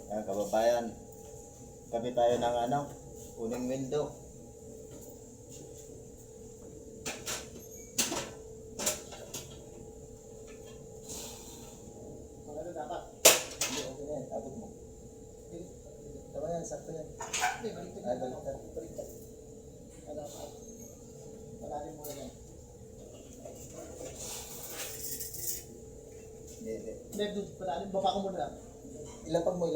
Ayan, kababayan. Kami tayo ng uning window. Ano dapat? Hindi, okay na yan. Abot mo. Tama yan, sakto yan. Hindi, baliktad Ay, na. baliktad. Baliktad. Ano dapat? Malalim mo na yan. Hindi. Hindi, doon, malalim. Baba ko muna lang. Ilapag mo.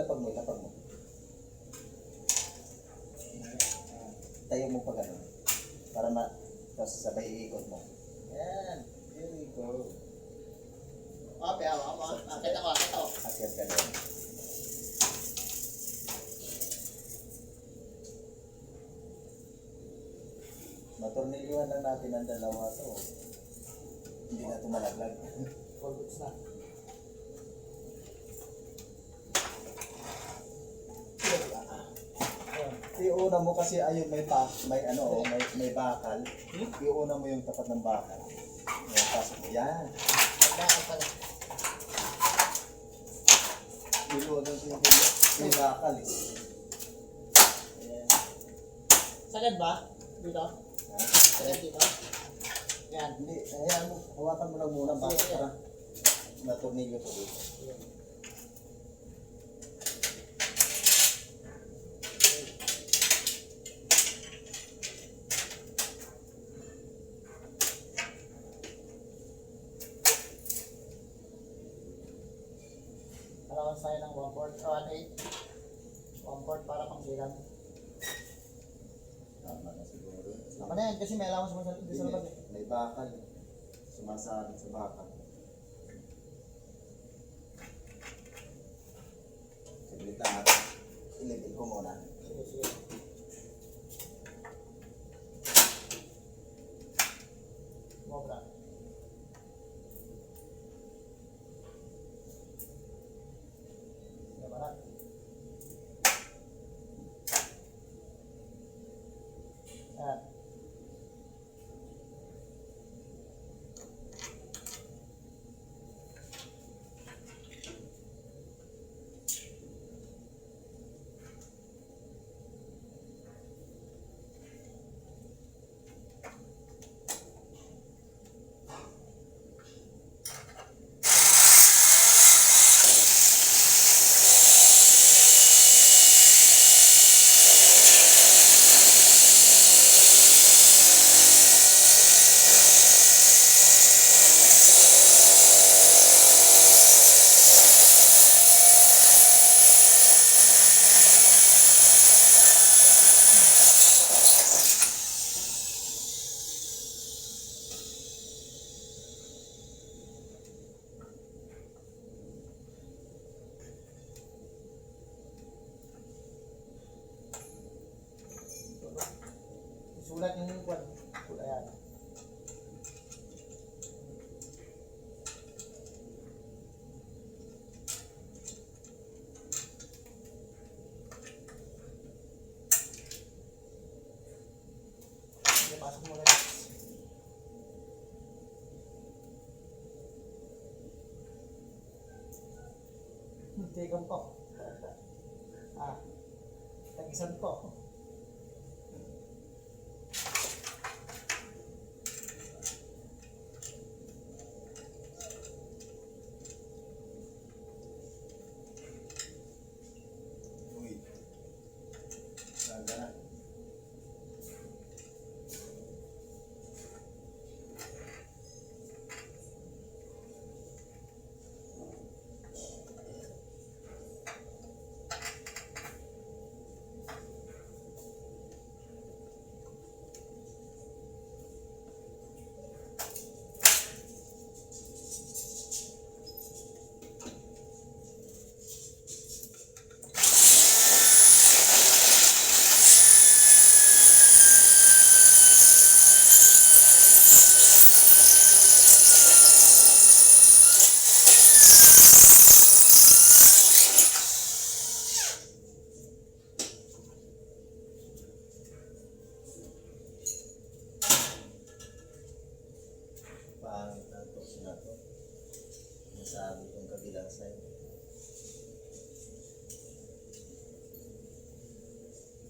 Tayo mo pa gano'n. Para tapos sabay iikot mo. Yan. Here we go. Okay, ako. Akit ako. Akyat ka doon. Matornilyuhan lang natin ang dalawa to. Hindi na tumalaglag. All goods na. Iuna mo kasi ayun may bakal. Iuna mo yung tapat ng bakal. Ayan, pasok mo. Yan. Bakal pala. Iluwagan ko yung bakal eh. Ayan. Sagad ba? Dito? Ha? Sagad dito? Yan. Hindi, ayan mo. Hawakan mo lang muna bakal Sige. para matornilyo ko dito. Alawas tayo ng 1/4 o 1/8. 1/4 para pang silang. Tama na siguro. Tama na yan kasi may allowance mo sa labas eh. May bakal. Sumasabit sa bakal. Saglit lang ha. Ilibig ko muna. Sige. Mobra. Barat. Yan. Sulat yung kwan. Sulat yan. Sige, pasok mo na. Tigang po. Tagisan po. Uy. Saga na.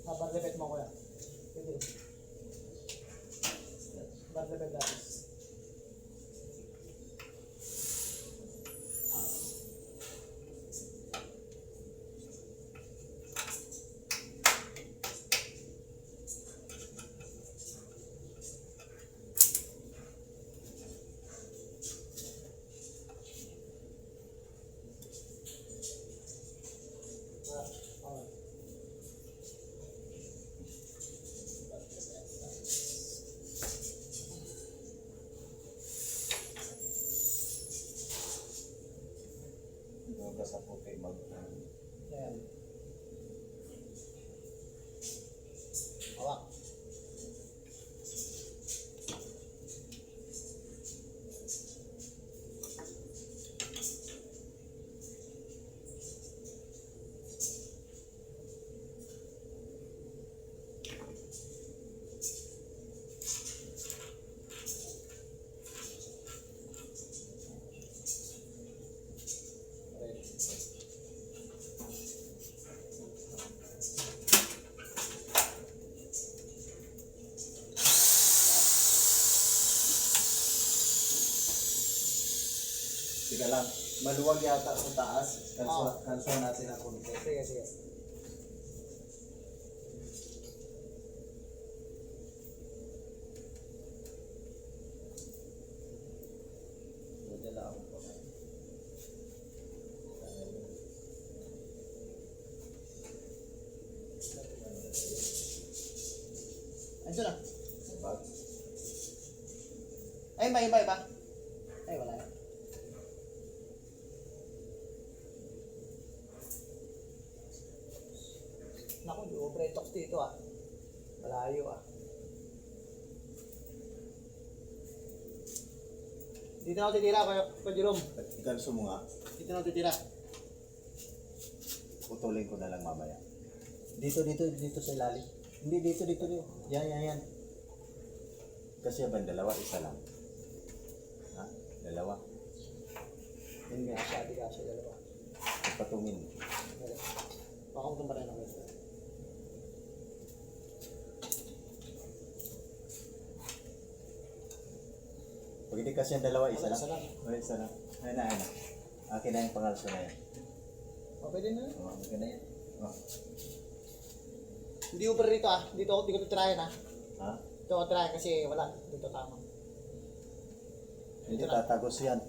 Bar-repet mo kuya. Pwede. Bar-repet dati. Doon ka sa puti mag... Ayan. Hawak. Sige lang, maluwag yata sa taas. Oo. Kalso natin ang konti. Sige, sige. Dala ako pa. Andiyan na. Bag. Ay, may iba ba? Ay, wala na. Naku, di overtox dito ah. Malayo ah. Dito na ako titira, Kuya Jerome. Ikalso mo nga, Dito na ako titira. putulin ko na lang mamaya. Dito sa ilalim. Hindi, dito. Yan. Kasi ba dalawa, isa lang. Ha? Dalawa. Yun nga, Di kasi dalawa. patungin. Baka kung pa rin ako. Pag hindi kasi yung dalawa, isa Wala, lang. isa lang. Wala, isa lang. Ayun na. Akin na yung pangalso na yan. O, pwede na. Akin na yan. Hindi over rito ah. Dito ko titirahin ah. Ha? Dito ko tirahin kasi wala. Dito tama. Hindi tatagos yan.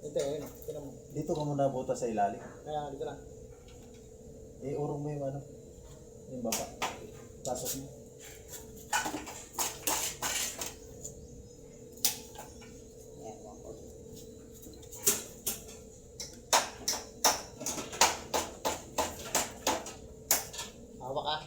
Ito eh, yun. Ito mo. Dito ka muna buta sa ilalim. Kaya dito lang. Urong mo yung ano. Yung baba. Pasok mo. Ayan, mga cord. Hawak ah.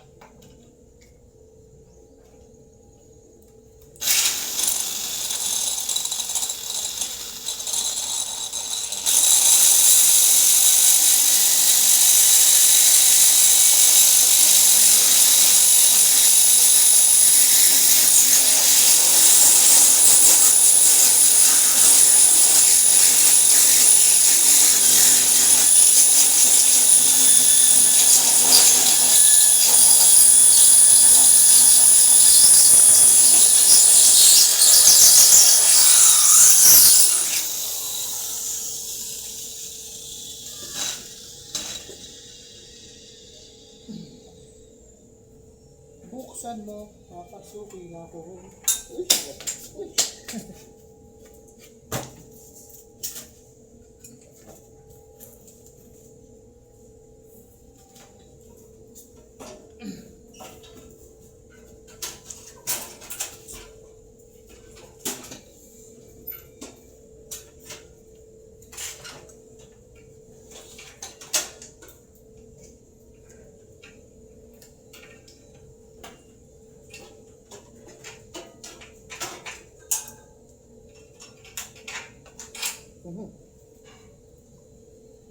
Buksan mo, papasukin ako. Uy! Uy!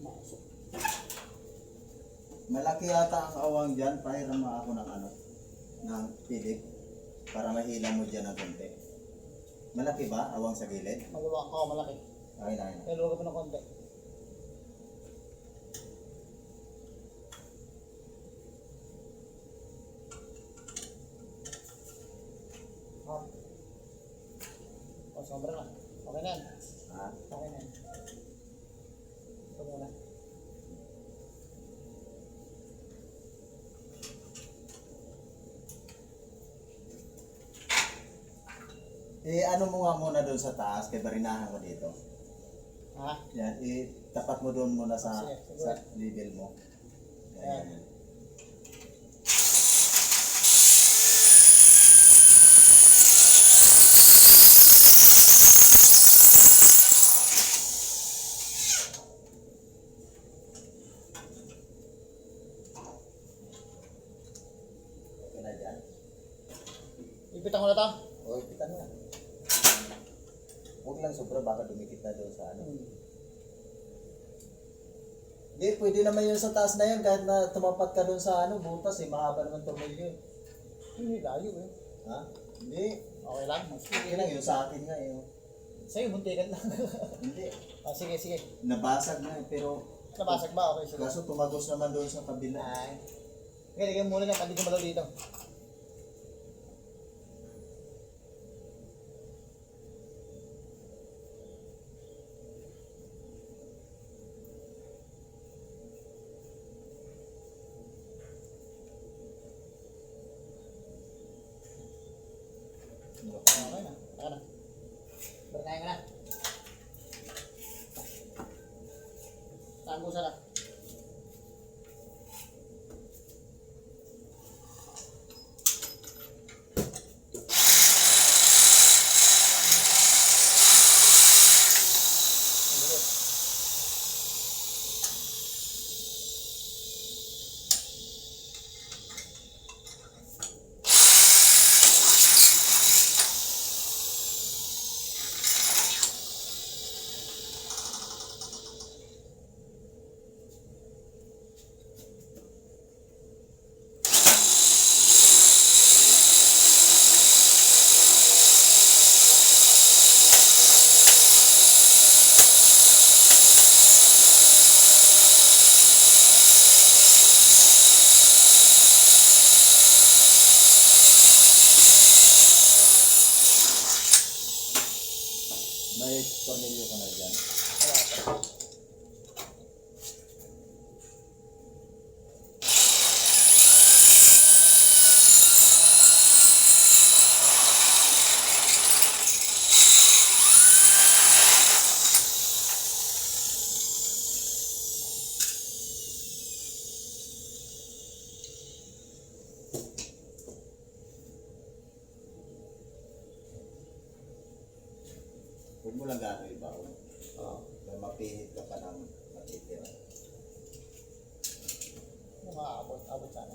Masok. Malaki yata ang awang dyan. Pahiram mo ako ng ano. Ng pilik. Para mahila mo dyan ng konti. Malaki ba awang sa gilid? Maluwag. Oo, malaki. Ayun. Kaya luwag pa ng konti. sobra na. Okay na yan. Ha? Okay na yan. Ito muna. Ano mo nga muna doon sa taas, kay barinahan ko dito. Ha? Yan, tapat mo doon muna sa, Sige, sige. sa level mo. Yan. Ayan. Okay na dyan. Ipitan ko na to. O, ipitan na. Huwag lang sobra, baka dumikit na doon sa ano. Hindi, pwede naman yun sa taas na yun, kahit na tumapat ka doon sa ano, butas mahaba naman tornilyo. Hindi, layo eh. Ha? Hindi. Okay lang. Okay lang yun sa akin nga eh. Sa'yo, muntikan lang. Hindi. Sige, sige. Nabasag na eh, pero Nabasag ba? Okay, sige. kaso tumagos naman doon sa kabila. Ay. Okay, lagyan muna niya. Hindi ko malaw dito. Okay na. Okay na. Berkain ka na. Tago sana. May tornilyo ka na dyan. Wala pa. Huwag mo lang gano'y iba. Oo. May mapihit ka pa ng matitira. Yung aabot. Abot sana.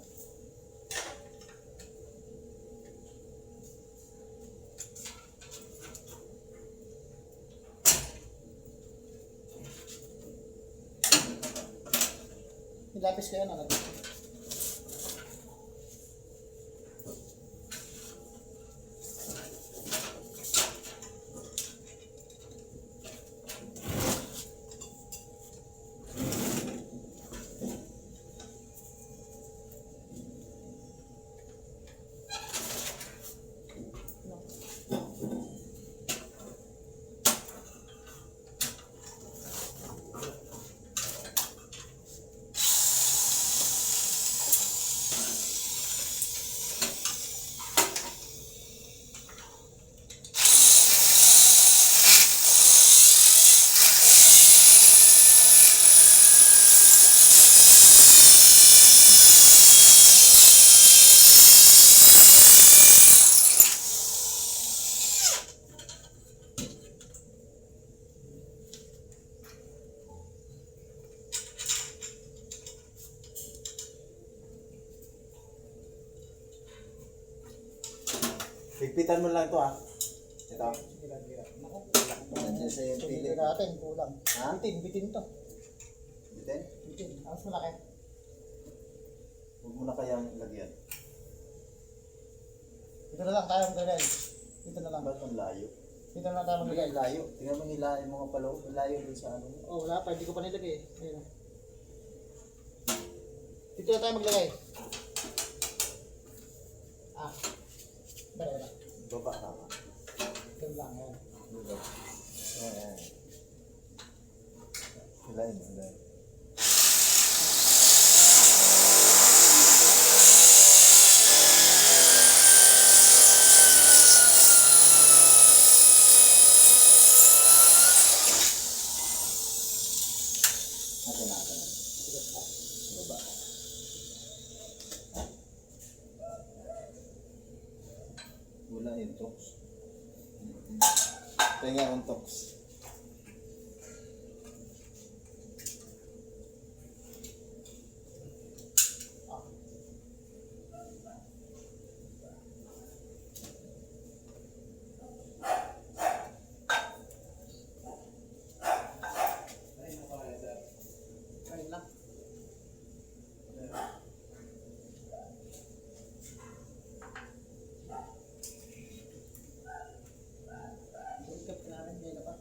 Nilapis ko yan. Ano? Higpitan mo lang ito ha. Ito. Sige lang, sige lang. Naku, Nandiyan sa yung pili. Pili natin, kulang. Ha? Bitin to. Bitin? Bitin. Alas malaki. Huwag mo na kayang lagyan. Dito na lang tayo maglagay. Dito na lang. Ba't ang layo? Dito na lang tayo maglagay. Layo. Tingnan mo hilahin mo nga pala. Layo dun sa ano. Oh, wala pa. Hindi ko pa nilagay. Ayun. Dito na tayo maglagay. Ah. Dali na. Baba ka. Ganun lang. Ayan. Baba. Ayan. Hilahin mo, hilahin. Ato na, ato na. Baba. Wala yung tox. Tenga ang tox. Ayun lang. Ikap na rin, hindi na pa.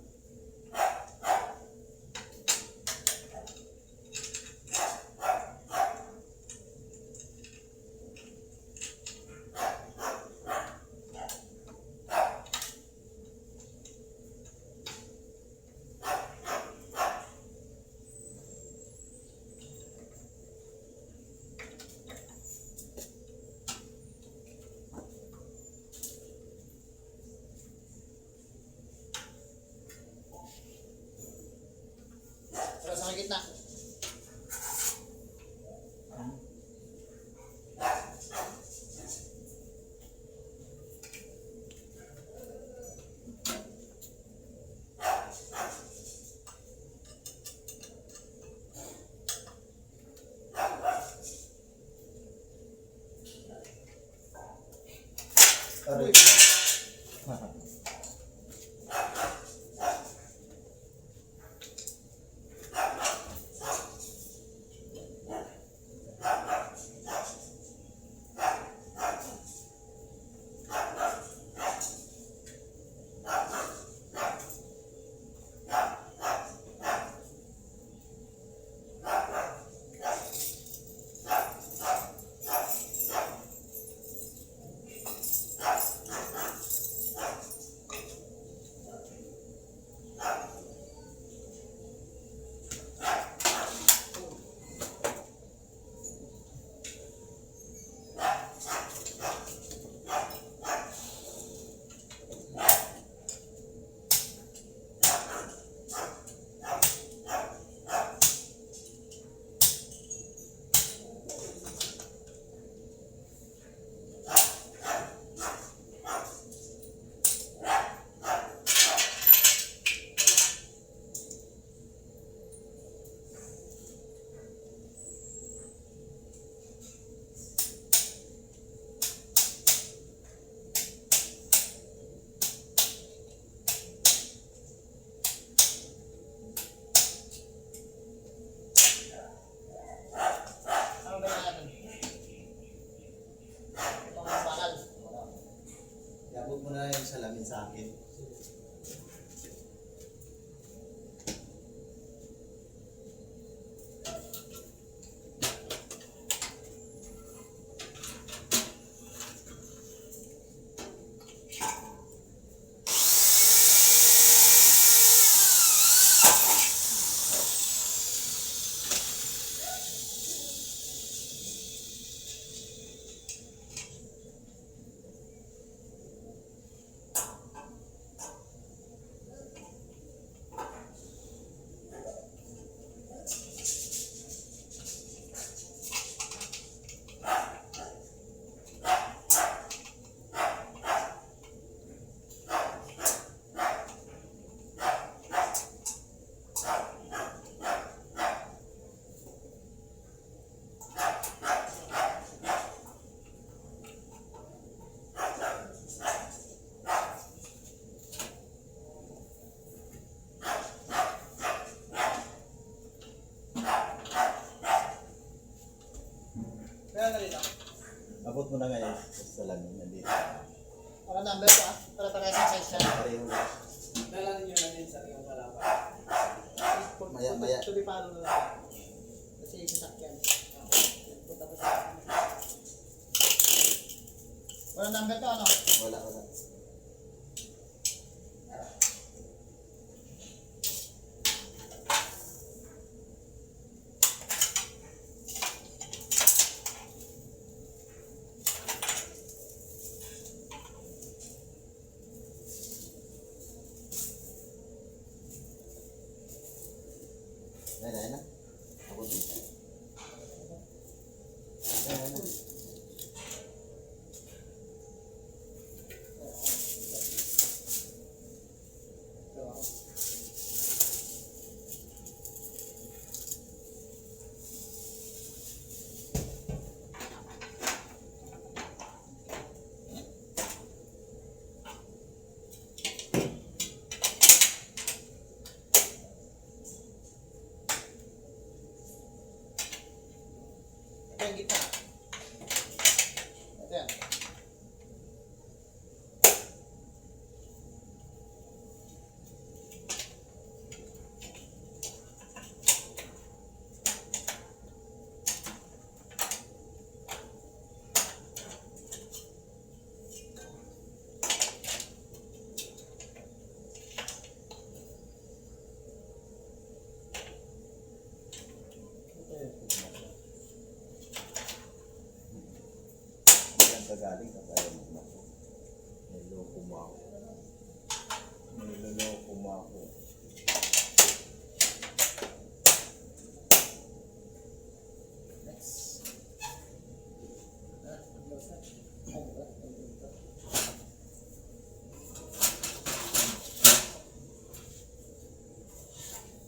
Pero sa gitna. Aray. Ano ba natin? Itong bakal. Yabot mo na yung salamin sa akin. Kaya na rin ako. Abot mo na ngayon sa salamin nandito. Para number ko ah. Para parehas ang size siya. Pareho na. Dala ninyo na din sa iyong kalaban. Maya. Tuloy palo na lang. Kasi sasakyan. Punta pa sa... Wala number to ano? Wala, wala. Ito yung gitna. Ito yan. Yan kagaling ka tayo magmako. Niloko mo ako. Niloloko mo ako. Next. Close na. Ay, diba? Ito.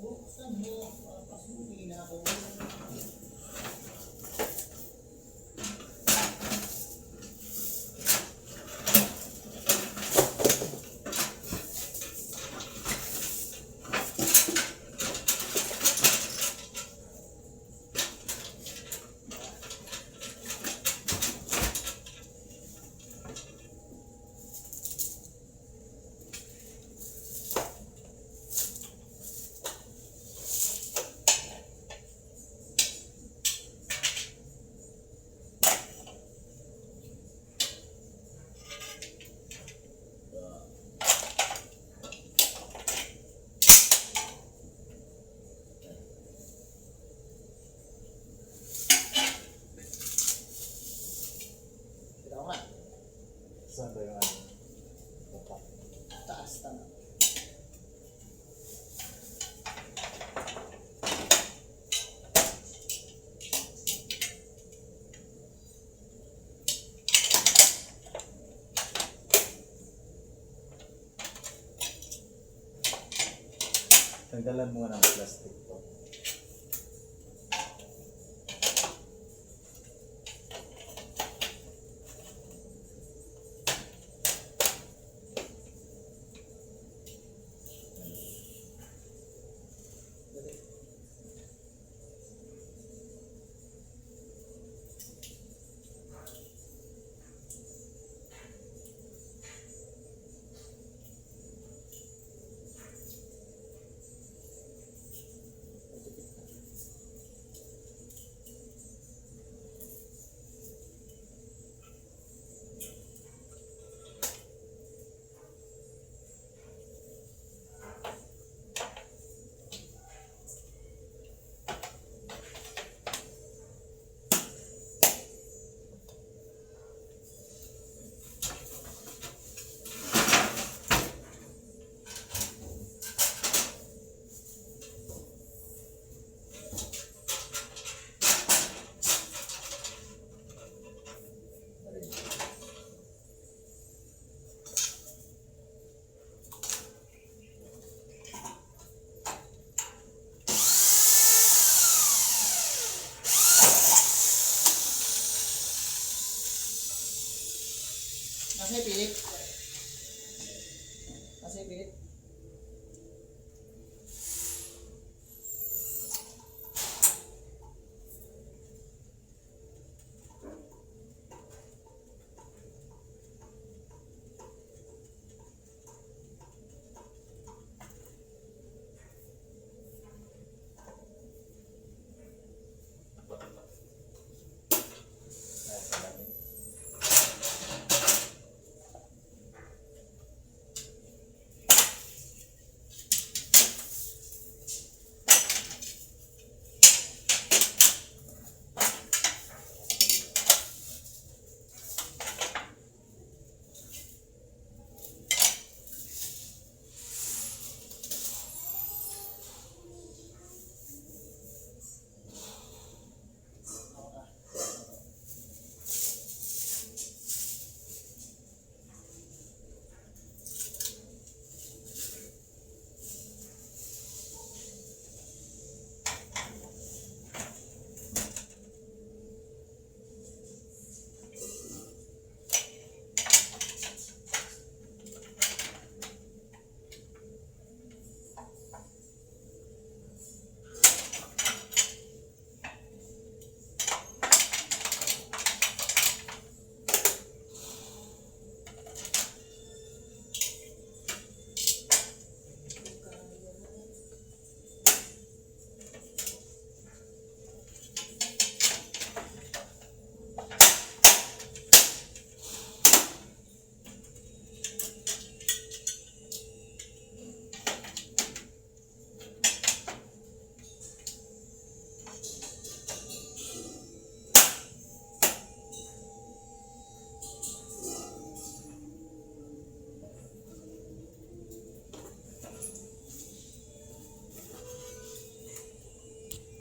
Buksan mo. Papasuli na ako. Ito ka. Saan ba yung ano? Baka. Taas tama. Tanggalan mo ng plastic to. Kasi Philip.